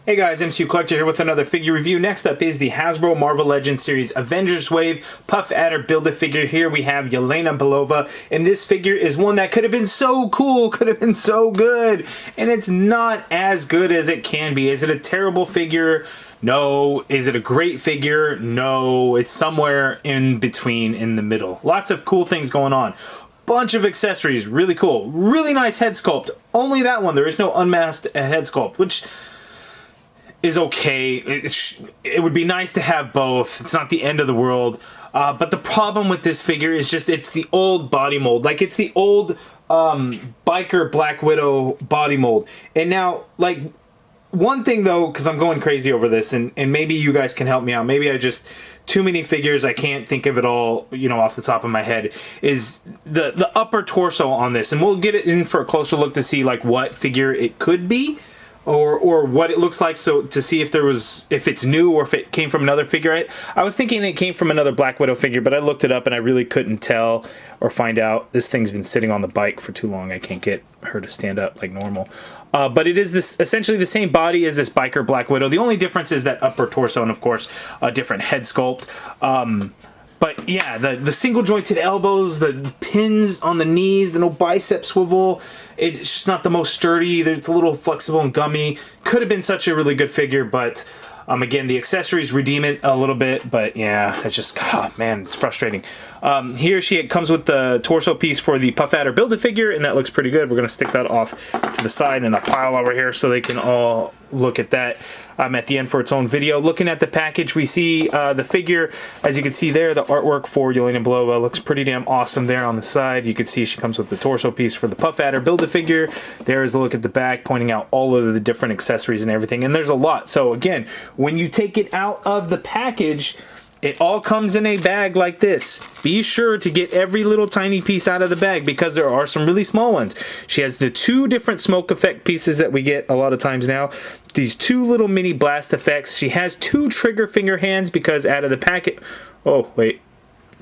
Hey guys, MCU Collector here with another figure review. Next up is the Hasbro Marvel Legends series Avengers Wave Puff Adder Build-A-Figure. Here we have Yelena Belova, and this figure is one that could have been so cool, could have been so good, and it's not as good as it can be. Is it a terrible figure? No. Is it a great figure? No. It's somewhere in between, in the middle. Lots of cool things going on. Bunch of accessories, really cool. Really nice head sculpt. Only that one, there is no unmasked head sculpt, which is okay. It would be nice to have both. It's not the end of the world. But the problem with this figure is just it's the old body mold. Like, it's the old biker Black Widow body mold. And now, like, one thing though, because I'm going crazy over this, and maybe you guys can help me out. Maybe I just, too many figures, I can't think of it all, you know, off the top of my head, is the upper torso on this. And we'll get it in for a closer look to see, like, what figure it could be. Or what it looks like, so to see if it's new or if it came from another figure. I was thinking it came from another Black Widow figure, but I looked it up and I really couldn't tell or find out. This thing's been sitting on the bike for too long. I can't get her to stand up like normal. But it is essentially the same body as this biker Black Widow. The only difference is that upper torso and, of course, a different head sculpt. But yeah, the single jointed elbows, the pins on the knees, the no bicep swivel, it's just not the most sturdy. It's a little flexible and gummy. Could have been such a really good figure, but again, the accessories redeem it a little bit, but yeah, it's just, oh, man, it's frustrating. Here it comes with the torso piece for the Puff Adder Build-A-Figure, and that looks pretty good. We're going to stick that off to the side in a pile over here so they can all look at that at the end for its own video. Looking at the package, we see the figure. As you can see there, the artwork for Yelena Belova looks pretty damn awesome there on the side. You can see she comes with the torso piece for the Puff Adder Build-A-Figure. There is a look at the back, pointing out all of the different accessories and everything, and there's a lot. So again, when you take it out of the package, it all comes in a bag like this. Be sure to get every little tiny piece out of the bag because there are some really small ones. She has the two different smoke effect pieces that we get a lot of times now. These two little mini blast effects. She has two trigger finger hands because out of the packet... Oh, wait.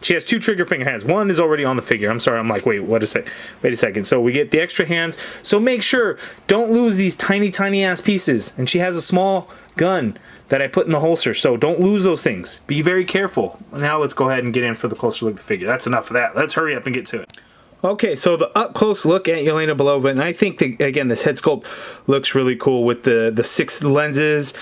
She has two trigger finger hands. One is already on the figure. I'm sorry. I'm like, wait a second. So we get the extra hands. So make sure, don't lose these tiny, tiny ass pieces. And she has a small gun that I put in the holster, so don't lose those things. Be very careful. Now let's go ahead and get in for the closer look at the figure. That's enough of that. Let's hurry up and get to it. Okay, so the up-close look at Yelena Belova, and I think, again, this head sculpt looks really cool with the 6 lenses.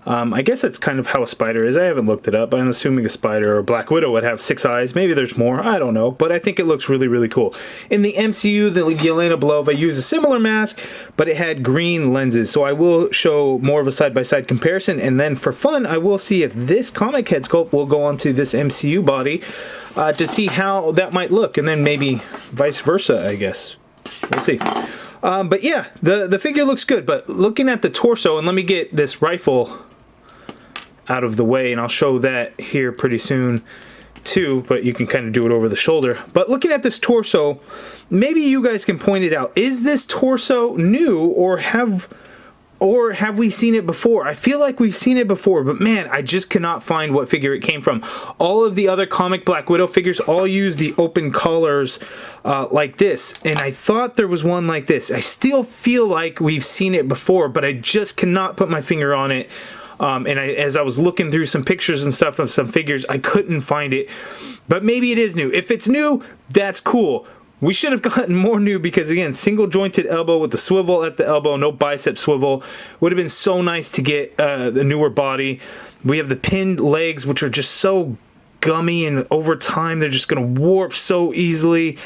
I guess that's kind of how a spider is. I haven't looked it up. I'm assuming a spider or Black Widow would have 6 eyes. Maybe there's more. I don't know. But I think it looks really, really cool. In the MCU, the Yelena Belova used a similar mask, but it had green lenses. So I will show more of a side-by-side comparison. And then for fun, I will see if this comic head sculpt will go onto this MCU body to see how that might look. And then maybe vice versa, I guess. We'll see. But yeah, the figure looks good. But looking at the torso, and let me get this rifle out of the way, and I'll show that here pretty soon too, but you can kind of do it over the shoulder. But looking at this torso, maybe you guys can point it out. Is this torso new, or have we seen it before? I feel like we've seen it before, but man, I just cannot find what figure it came from. All of the other comic Black Widow figures all use the open collars like this, and I thought there was one like this. I still feel like we've seen it before, but I just cannot put my finger on it. As I was looking through some pictures and stuff of some figures, I couldn't find it. But maybe it is new. If it's new, that's cool. We should have gotten more new because, again, single jointed elbow with the swivel at the elbow, no bicep swivel. Would have been so nice to get the newer body. We have the pinned legs, which are just so gummy, and over time they're just going to warp so easily.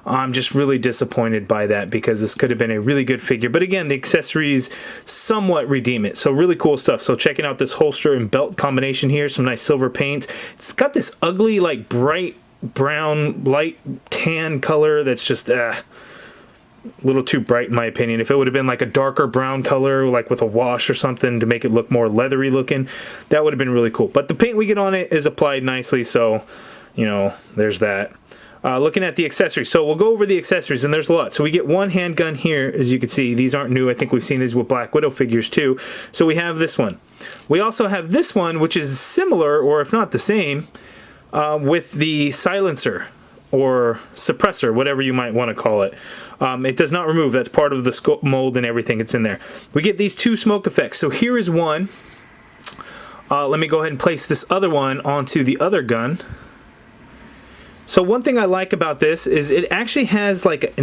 I'm just really disappointed by that because this could have been a really good figure. But again, the accessories somewhat redeem it. So really cool stuff. So checking out this holster and belt combination here. Some nice silver paint. It's got this ugly, like, bright brown, light tan color that's just a little too bright in my opinion. If it would have been like a darker brown color, like with a wash or something to make it look more leathery looking, that would have been really cool. But the paint we get on it is applied nicely, so, you know, there's that. Looking at the accessories, so we'll go over the accessories, and there's a lot. So we get one handgun here, as you can see. These aren't new. I think we've seen these with Black Widow figures too. So we have this one. We also have this one, which is similar, or if not the same, with the silencer. or suppressor, whatever you might want to call it. It does not remove. That's part of the sculpt mold and everything. It's in there. We get these two smoke effects. So here is one. Let me go ahead and place this other one onto the other gun. So one thing I like about this is it actually has like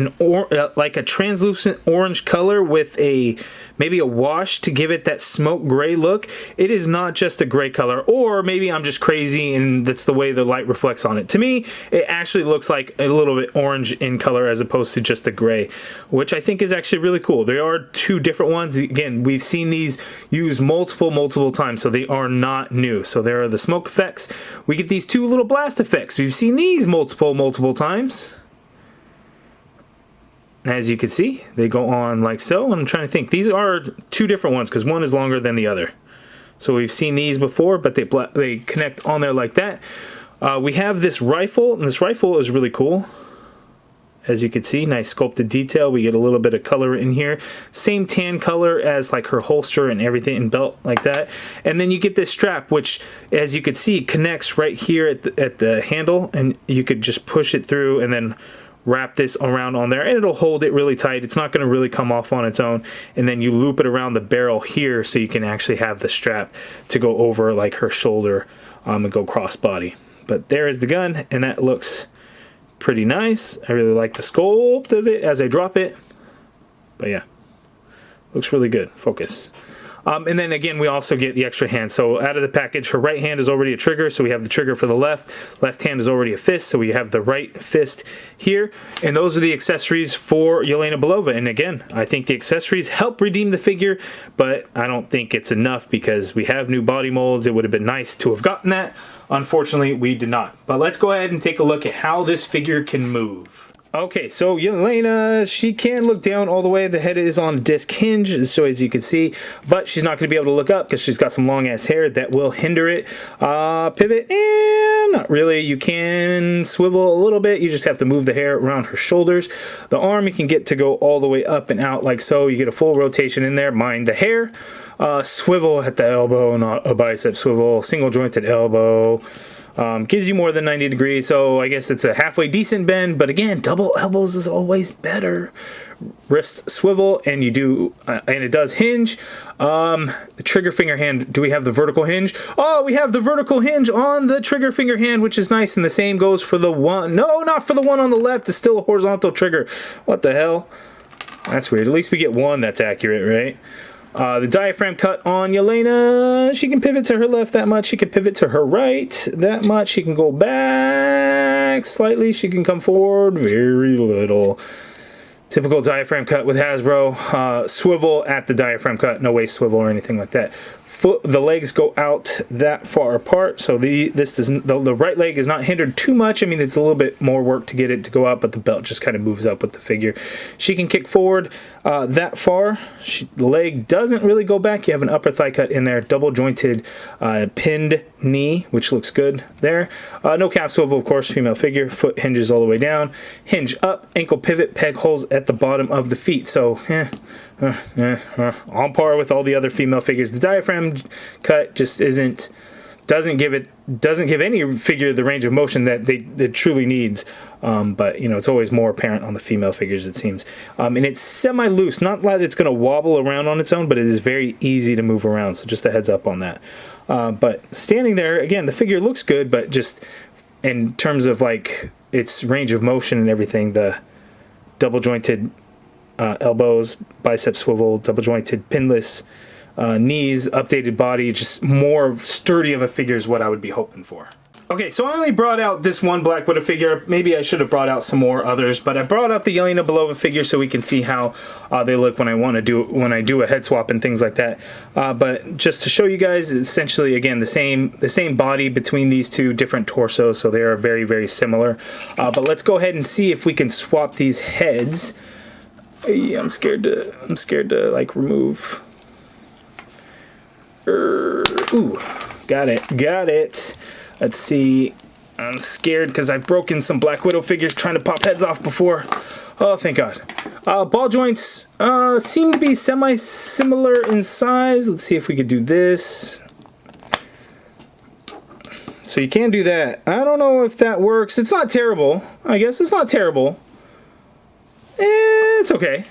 like a translucent orange color with maybe a wash to give it that smoke gray look. It is not just a gray color, or maybe I'm just crazy and that's the way the light reflects on it. To me, it actually looks like a little bit orange in color as opposed to just a gray, which I think is actually really cool. There are two different ones. Again, we've seen these used multiple times, so they are not new. So there are the smoke effects. We get these two little blast effects. We've seen these multiple times. As you can see, they go on like so. And I'm trying to think. These are two different ones because one is longer than the other. So we've seen these before, but they connect on there like that. We have this rifle, and this rifle is really cool. As you can see, nice sculpted detail. We get a little bit of color in here. Same tan color as like her holster and everything and belt like that. And then you get this strap, which as you can see connects right here at the handle, and you could just push it through and then wrap this around on there and it'll hold it really tight. It's not going to really come off on its own. And then you loop it around the barrel here so you can actually have the strap to go over like her shoulder and go cross body. But there is the gun, and that looks pretty nice. I really like the sculpt of it as I drop it. But yeah, looks really good. Focus. And then again, we also get the extra hand. So out of the package, her right hand is already a trigger, so we have the trigger for the left. Left hand is already a fist, so we have the right fist here. And those are the accessories for Yelena Belova. And again, I think the accessories help redeem the figure, but I don't think it's enough because we have new body molds. It would have been nice to have gotten that. Unfortunately, we did not. But let's go ahead and take a look at how this figure can move. Okay, so Yelena, she can look down all the way. The head is on a disc hinge, so as you can see, but she's not going to be able to look up because she's got some long ass hair that will hinder it. Pivot, and not really. You can swivel a little bit. You just have to move the hair around her shoulders. The arm you can get to go all the way up and out like so. You get a full rotation in there. Mind the hair. Swivel at the elbow, not a bicep swivel. Single jointed elbow. Gives you more than 90 degrees, so I guess it's a halfway decent bend, but again, double elbows is always better. Wrist swivel, and you do, and it does hinge. The trigger finger hand, do we have the vertical hinge? Oh, we have the vertical hinge on the trigger finger hand, which is nice, and the same goes for the one, no, not for the one on the left, it's still a horizontal trigger. What the hell? That's weird. At least we get one that's accurate, right? The diaphragm cut on Yelena, she can pivot to her left that much, she can pivot to her right that much, she can go back slightly, she can come forward very little. Typical diaphragm cut with Hasbro. Swivel at the diaphragm cut, no waist swivel or anything like that. The legs go out that far apart, so the right leg is not hindered too much. I mean, it's a little bit more work to get it to go up, but the belt just kind of moves up with the figure. She can kick forward that far. The leg doesn't really go back. You have an upper thigh cut in there, double jointed pinned knee, which looks good there. No calf swivel, of course, female figure. Foot hinges all the way down. Hinge up, ankle pivot, peg holes at the bottom of the feet. So, on par with all the other female figures. The diaphragm cut just doesn't give any figure the range of motion that it truly needs. But you know, it's always more apparent on the female figures, it seems. And it's semi-loose, not that it's going to wobble around on its own, but it is very easy to move around. So just a heads up on that. But standing there, again, the figure looks good, but just in terms of like its range of motion and everything, the double jointed elbows, bicep swivel, double jointed pinless knees, updated body, just more sturdy of a figure is what I would be hoping for. Okay, so I only brought out this one Black Widow figure. Maybe I should have brought out some more others, but I brought out the Yelena Belova figure so we can see how they look when I do a head swap and things like that. But just to show you guys, essentially again the same body between these two different torsos, so they are very, very similar. But let's go ahead and see if we can swap these heads. I'm scared to like remove. Ooh, got it. Let's see. I'm scared because I've broken some Black Widow figures trying to pop heads off before. Oh, thank God. Ball joints seem to be semi-similar in size. Let's see if we could do this. So you can do that. I don't know if that works. It's not terrible. I guess it's not terrible. It's okay.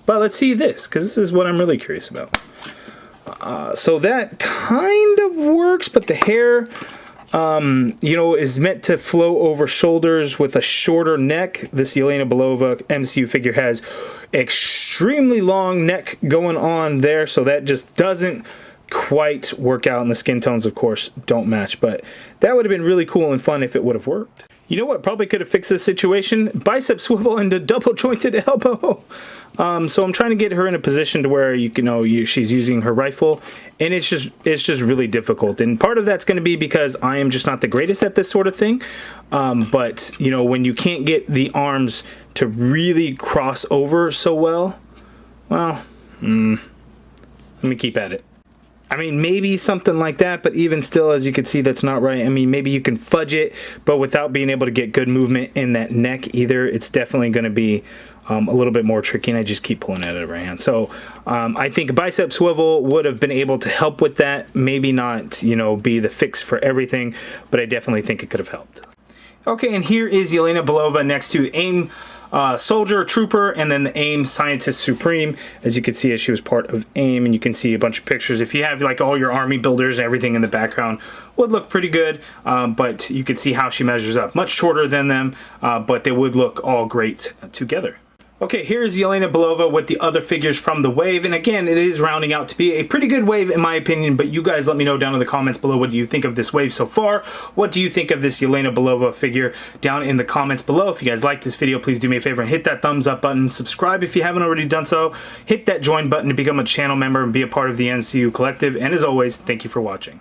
But let's see this, because this is what I'm really curious about. So that kind of works, but the hair, you know, is meant to flow over shoulders with a shorter neck. This Yelena Belova MCU figure has extremely long neck going on there, so that just doesn't quite work out, and the skin tones, of course, don't match. But that would have been really cool and fun if it would have worked. You know what probably could have fixed this situation? Bicep swivel and a double jointed elbow. So I'm trying to get her in a position to where she's using her rifle, and it's just really difficult. And part of that's going to be because I am just not the greatest at this sort of thing. But you know, when you can't get the arms to really cross over so well, let me keep at it. I mean, maybe something like that, but even still, as you can see, that's not right. I mean, maybe you can fudge it, but without being able to get good movement in that neck either, it's definitely going to be a little bit more tricky, and I just keep pulling at it right hand. So I think a bicep swivel would have been able to help with that. Maybe not, you know, be the fix for everything, but I definitely think it could have helped. Okay, and here is Yelena Belova next to a.i.m Soldier, Trooper, and then the a.i.m Scientist Supreme. As you can see, as she was part of a.i.m, and you can see a bunch of pictures. If you have like all your army builders and everything in the background, would look pretty good, but you can see how she measures up. Much shorter than them, but they would look all great together. Okay, here's Yelena Belova with the other figures from the wave, and again, it is rounding out to be a pretty good wave in my opinion, but you guys let me know down in the comments below, what do you think of this wave so far? What do you think of this Yelena Belova figure down in the comments below? If you guys like this video, please do me a favor and hit that thumbs up button, subscribe if you haven't already done so, hit that join button to become a channel member and be a part of the NCU collective, and as always, thank you for watching.